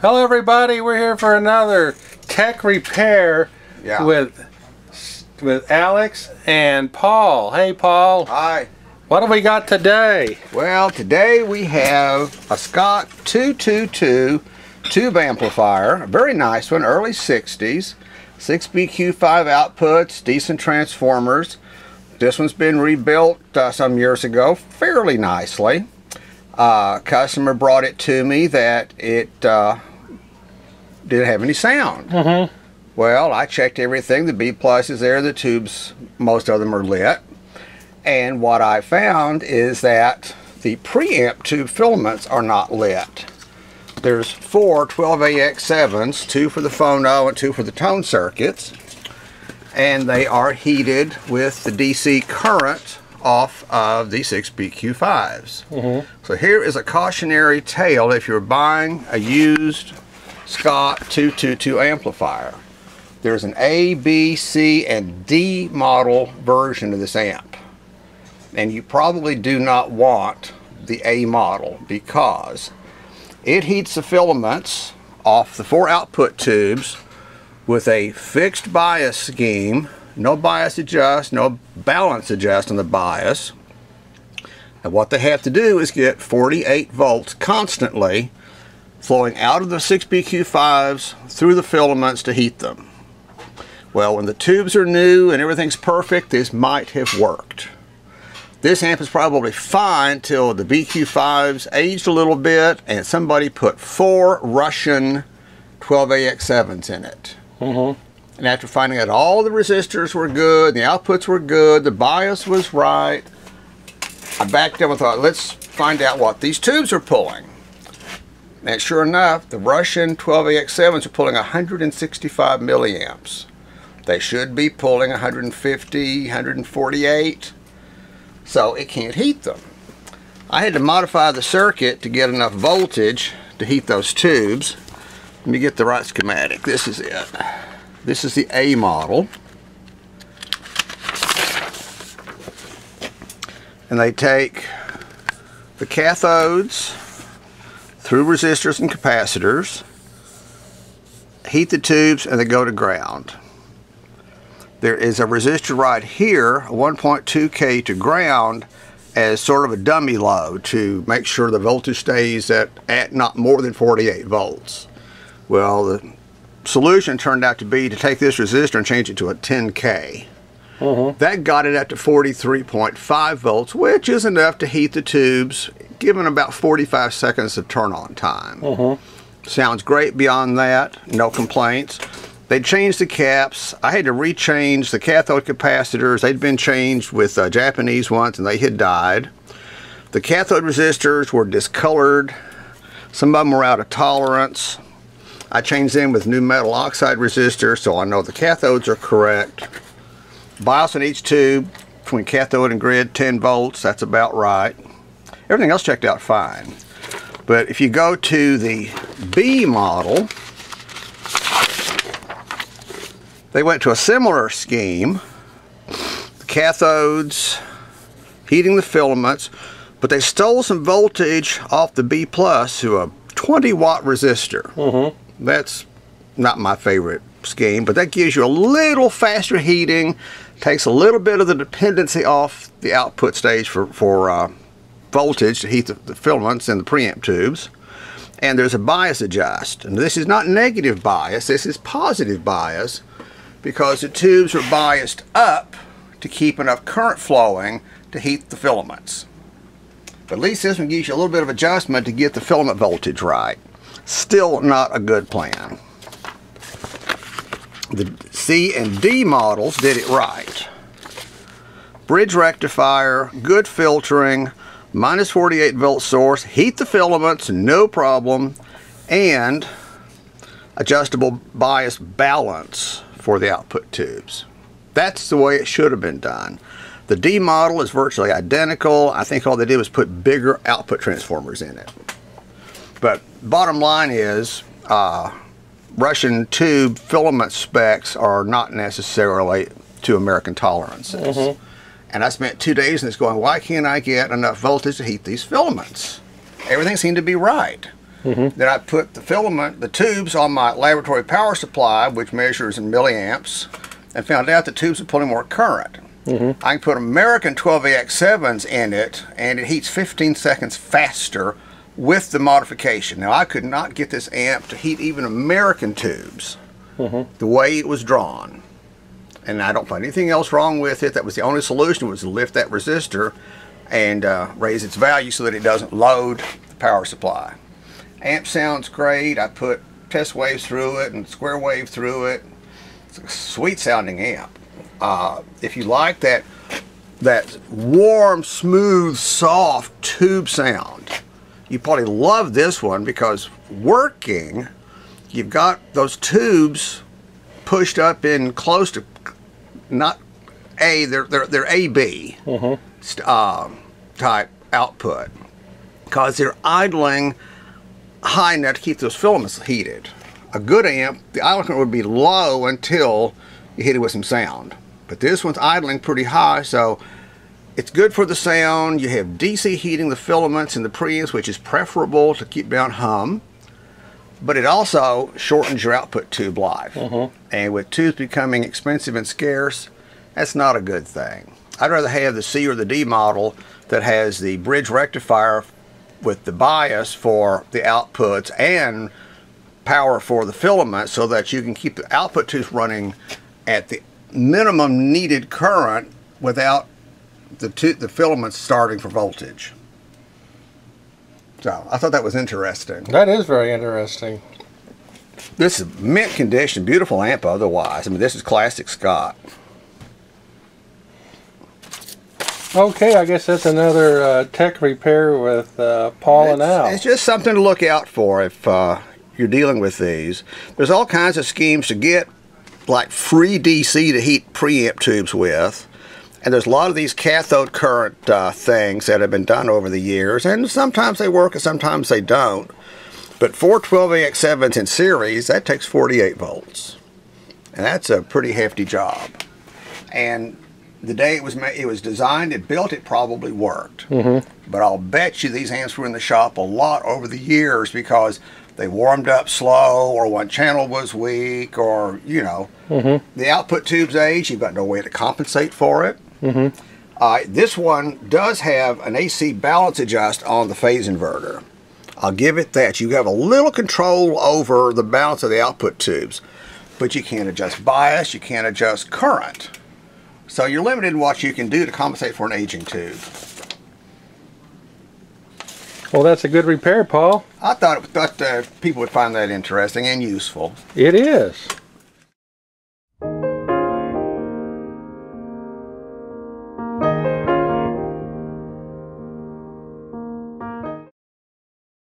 Hello everybody, we're here for another tech repair with Alex and Paul. Hey Paul. Hi. What have we got today? Well, today we have a Scott 222 tube amplifier, a very nice one, early 60s, 6BQ5 outputs, decent transformers. This one's been rebuilt some years ago fairly nicely. Customer brought it to me that it didn't have any sound. Well, I checked everything. The B plus is there, the tubes, most of them are lit. And what I found is that the preamp tube filaments are not lit. There's 4 12AX7s, 2 for the phono and 2 for the tone circuits. And they are heated with the DC current off of the 6BQ5s. So here is a cautionary tale if you're buying a used Scott 222 amplifier. There's an A, B, C, and D model version of this amp. And you probably do not want the A model because it heats the filaments off the 4 output tubes with a fixed bias scheme, no bias adjust, no balance adjust on the bias. And what they have to do is get 48 volts constantly flowing out of the 6BQ5s through the filaments to heat them. Well, when the tubes are new and everything's perfect, this might have worked. This amp is probably fine till the BQ5s aged a little bit and somebody put 4 Russian 12AX7s in it. And after finding out all the resistors were good, the outputs were good, the bias was right, I backed up and thought, let's find out what these tubes are pulling. And sure enough, the Russian 12AX7s are pulling 165 milliamps. They should be pulling 150, 148, so it can't heat them. I had to modify the circuit to get enough voltage to heat those tubes. Let me get the right schematic. This is it. This is the A model. And they take the cathodes through resistors and capacitors, heat the tubes, and they go to ground. There is a resistor right here, a 1.2K to ground, as sort of a dummy load to make sure the voltage stays at not more than 48 volts. Well, the solution turned out to be to take this resistor and change it to a 10K. That got it up to 43.5 volts, which is enough to heat the tubes, given about 45 seconds of turn on time. Sounds great beyond that, no complaints. They changed the caps. I had to rechange the cathode capacitors. They'd been changed with Japanese ones and they had died. The cathode resistors were discolored. Some of them were out of tolerance. I changed them with new metal oxide resistors so I know the cathodes are correct. Bias on each tube between cathode and grid 10 volts, that's about right. Everything else checked out fine. But if you go to the B model, they went to a similar scheme. The cathodes heating the filaments, but they stole some voltage off the B plus to a 20 watt resistor. That's not my favorite scheme, but that gives you a little faster heating, takes a little bit of the dependency off the output stage for voltage to heat the filaments in the preamp tubes. And there's a bias adjust. And this is not negative bias, this is positive bias, because the tubes are biased up to keep enough current flowing to heat the filaments. But at least this one gives you a little bit of adjustment to get the filament voltage right. Still not a good plan. The C and D models did it right. Bridge rectifier, good filtering, minus 48 volt source, heat the filaments, no problem, and adjustable bias balance for the output tubes. That's the way it should have been done. The D model is virtually identical. I think all they did was put bigger output transformers in it. But bottom line is, Russian tube filament specs are not necessarily to American tolerances. And I spent 2 days in this going, why can't I get enough voltage to heat these filaments? Everything seemed to be right. Then I put the filament, the tubes, on my laboratory power supply, which measures in milliamps, and found out the tubes are pulling more current. I can put American 12AX7s in it, and it heats 15 seconds faster with the modification. Now, I could not get this amp to heat even American tubes the way it was drawn. And I don't find anything else wrong with it. That was the only solution, was to lift that resistor and raise its value so that it doesn't load the power supply. Amp sounds great. I put test waves through it and square wave through it. It's a sweet sounding amp. If you like that warm, smooth, soft tube sound, you probably love this one, because working, you've got those tubes pushed up in close to, not A, they're AB type output, because they're idling high enough to keep those filaments heated. A good amp, the idle current would be low until you hit it with some sound. But this one's idling pretty high, so it's good for the sound. You have DC heating the filaments in the preamps, which is preferable to keep down hum. But it also shortens your output tube life. And with tubes becoming expensive and scarce, that's not a good thing. I'd rather have the C or the D model that has the bridge rectifier with the bias for the outputs and power for the filament, so that you can keep the output tubes running at the minimum needed current without the filaments starving for voltage. So I thought that was interesting. That is very interesting. This is mint condition, beautiful amp otherwise. I mean, this is classic Scott. Okay, I guess that's another tech repair with Paul and Al. It's just something to look out for if you're dealing with these. There's all kinds of schemes to get like free DC to heat preamp tubes with, and there's a lot of these cathode current things that have been done over the years, and sometimes they work and sometimes they don't. But 412AX7s in series, that takes 48 volts, and that's a pretty hefty job. And the day it was designed and built, it probably worked. But I'll bet you these amps were in the shop a lot over the years, because they warmed up slow, or one channel was weak, or, you know, the output tubes age, you've got no way to compensate for it. This one does have an AC balance adjust on the phase inverter. I'll give it that. You have a little control over the balance of the output tubes, but you can't adjust bias, you can't adjust current. So you're limited in what you can do to compensate for an aging tube. Well, that's a good repair, Paul. I thought people would find that interesting and useful. It is.